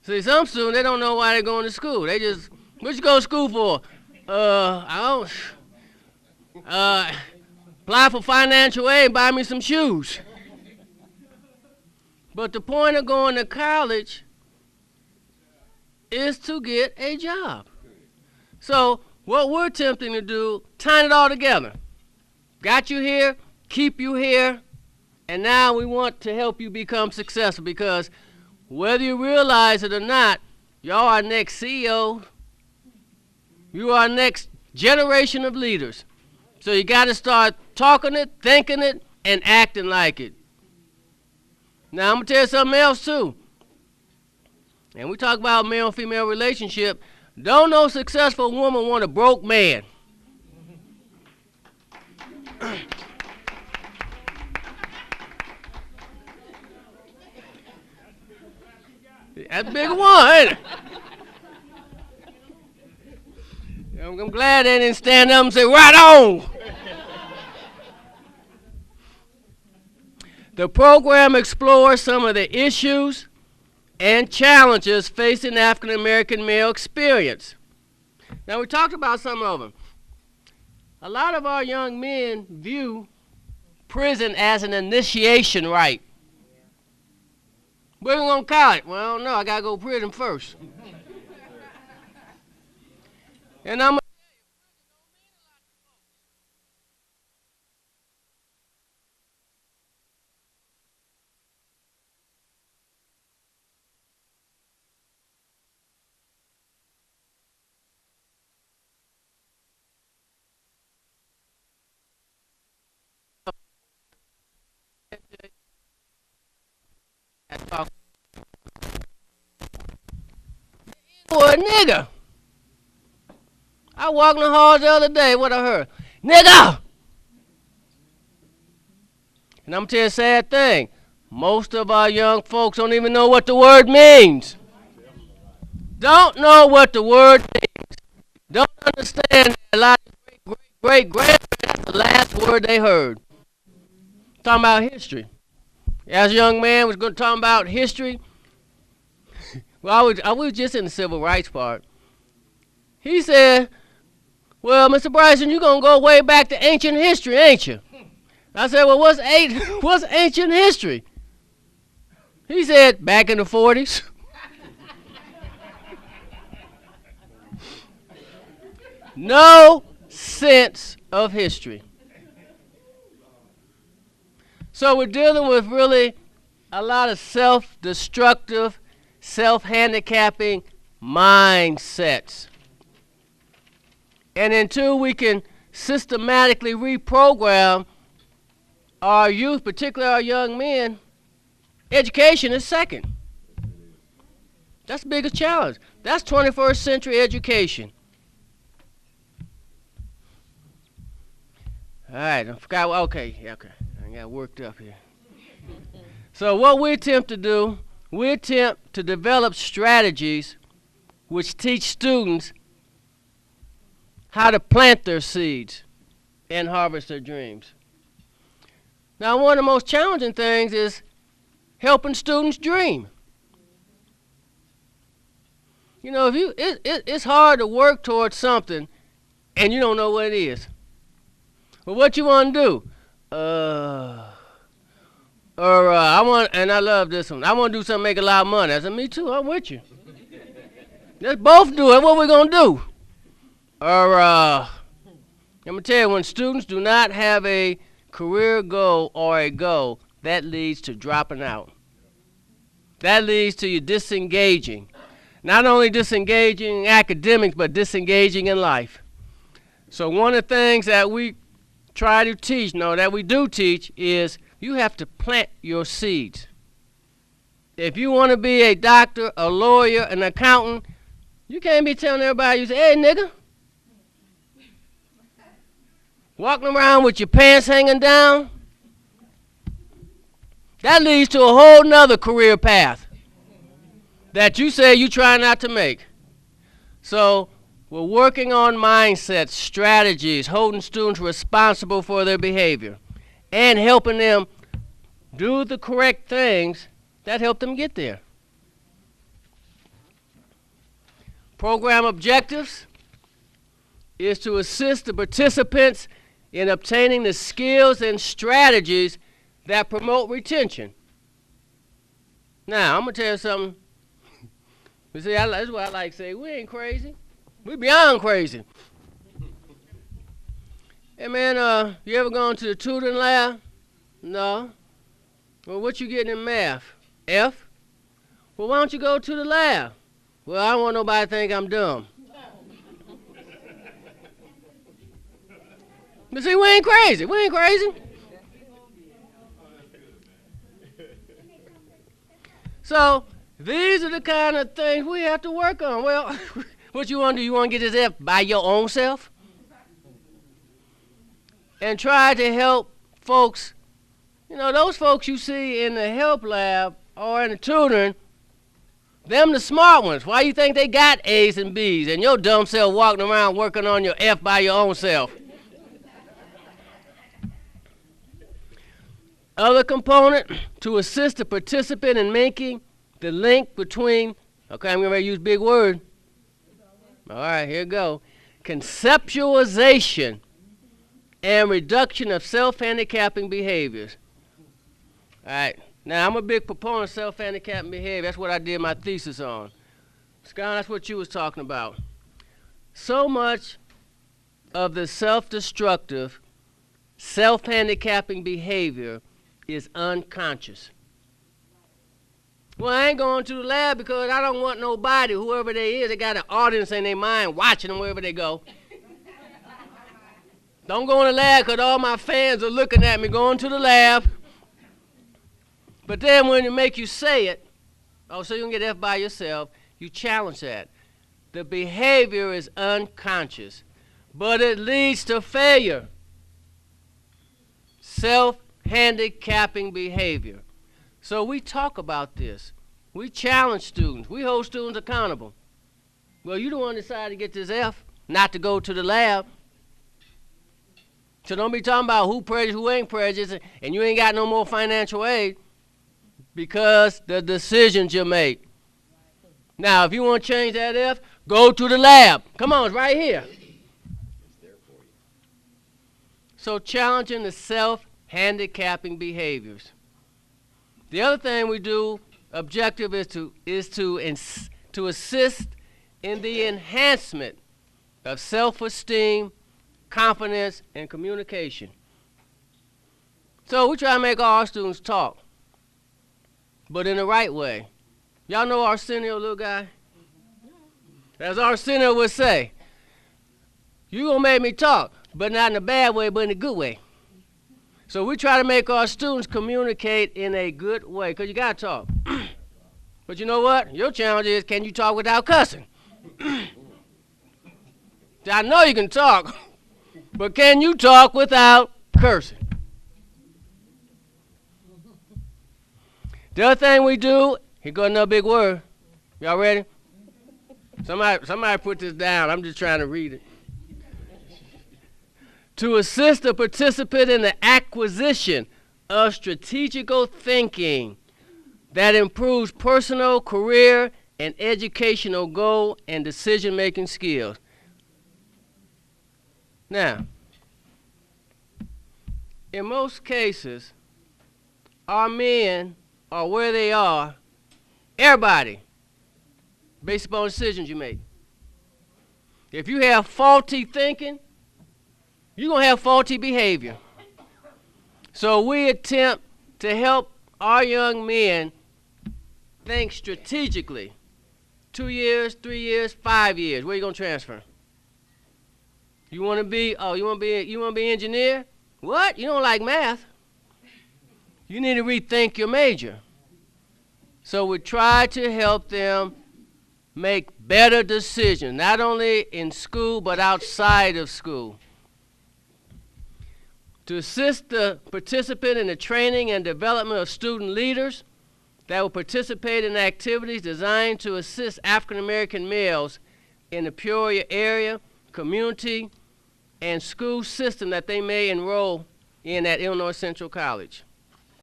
See, some students, they don't know why they're going to school. They just, what you go to school for? I don't, apply for financial aid, buy me some shoes. But the point of going to college is to get a job. So what we're attempting to do, tying it all together. Got you here, keep you here, and now we want to help you become successful, because whether you realize it or not, y'all are next CEO. You are next generation of leaders. So you got to start talking it, thinking it, and acting like it. Now I'm going to tell you something else too. And we talk about male-female relationship. Don't no successful woman want a broke man. That's a big one, ain't it? I'm glad they didn't stand up and say, right on. The program explores some of the issues and challenges facing African American male experience. Now, we talked about some of them. A lot of our young men view prison as an initiation rite. Where we gonna call it? Well, no, I gotta go to prison first. And I'm for a nigga. I walked in the halls the other day, what I heard? Nigga! And I'm telling you a sad thing. Most of our young folks don't even know what the word means. Don't know what the word means. Don't understand that a lot of great-grandparents, that's the last word they heard. Talking about history. As a young man was going to talk about history. Well, I was just in the civil rights part. He said, well, Mr. Bryson, you're going to go way back to ancient history, ain't you? I said, well, what's ancient history? He said, back in the 40s. No sense of history. So we're dealing with really a lot of self-destructive, self-handicapping mindsets. And until we can systematically reprogram our youth, particularly our young men, education is second. That's the biggest challenge. That's 21st century education. All right, I forgot. Okay. I got worked up here. So what we attempt to do, we attempt to develop strategies which teach students how to plant their seeds and harvest their dreams. Now, one of the most challenging things is helping students dream. You know, it's hard to work towards something and you don't know what it is. Well, what you want to do? I want, and I love this one. I want to do something, make a lot of money. I said, me too. I'm with you. Let's both do it. What we gonna do? I'm gonna tell you, when students do not have a career goal or a goal, that leads to dropping out. That leads to you disengaging. Not only disengaging in academics, but disengaging in life. So one of the things that we try to teach, that we do teach, is you have to plant your seeds. If you want to be a doctor, a lawyer, an accountant, you can't be telling everybody, you say, hey, nigga. Walking around with your pants hanging down. That leads to a whole nother career path that you say you try not to make. So we're working on mindsets, strategies, holding students responsible for their behavior, and helping them do the correct things that help them get there. Program objectives is to assist the participants in obtaining the skills and strategies that promote retention. Now, I'm going to tell you something. You see, that's what I like to say. We ain't crazy. We beyond crazy. Hey, man, you ever gone to the tutoring lab? No. Well, what you getting in math? F? Well, why don't you go to the lab? Well, I don't want nobody to think I'm dumb. But see, we ain't crazy. We ain't crazy. So, these are the kind of things we have to work on. Well, what you want to do? You want to get this F by your own self? And try to help folks, you know, those folks you see in the help lab or in the tutoring, them the smart ones. Why you think they got A's and B's and your dumb self walking around working on your F by your own self? Other component, to assist the participant in making the link between, okay, I'm going to use big word. All right, here we go. Conceptualization and reduction of self-handicapping behaviors. All right, now I'm a big proponent of self-handicapping behavior. That's what I did my thesis on. Scott, that's what you was talking about. So much of the self-destructive, self-handicapping behavior is unconscious. Well, I ain't going to the lab because I don't want nobody, whoever they is, they got an audience in their mind watching them wherever they go. Don't go in the lab because all my fans are looking at me going to the lab. But then when it make you say it, oh, so you can get F by yourself, you challenge that. The behavior is unconscious, but it leads to failure. Self-handicapping behavior. So we talk about this. We challenge students. We hold students accountable. Well, you the one decided to get this F, not to go to the lab. So don't be talking about who prejudiced, who ain't prejudiced, and you ain't got no more financial aid because the decisions you make. Now, if you want to change that F, go to the lab. Come on, it's right here. So challenging the self-handicapping behaviors. The other thing we do, objective, is to assist in the enhancement of self-esteem, confidence, and communication. So we try to make all our students talk, but in the right way. Y'all know Arsenio, little guy? As Arsenio would say, you gonna make me talk, but not in a bad way, but in a good way. So we try to make our students communicate in a good way, because you got to talk. But you know what? Your challenge is, can you talk without cussing? I know you can talk, but can you talk without cursing? The other thing we do, here goes another big word. Y'all ready? Somebody put this down. I'm just trying to read it. To assist the participant in the acquisition of strategical thinking that improves personal, career, and educational goal and decision-making skills. Now, in most cases, our men are where they are, everybody, based upon decisions you make. If you have faulty thinking, you're going to have faulty behavior. So we attempt to help our young men think strategically. 2 years, 3 years, 5 years. Where you going to transfer? You want to be, you want to be engineer? What? You don't like math? You need to rethink your major. So we try to help them make better decisions, not only in school but outside of school. To assist the participant in the training and development of student leaders that will participate in activities designed to assist African American males in the Peoria area, community, and school system that they may enroll in at Illinois Central College.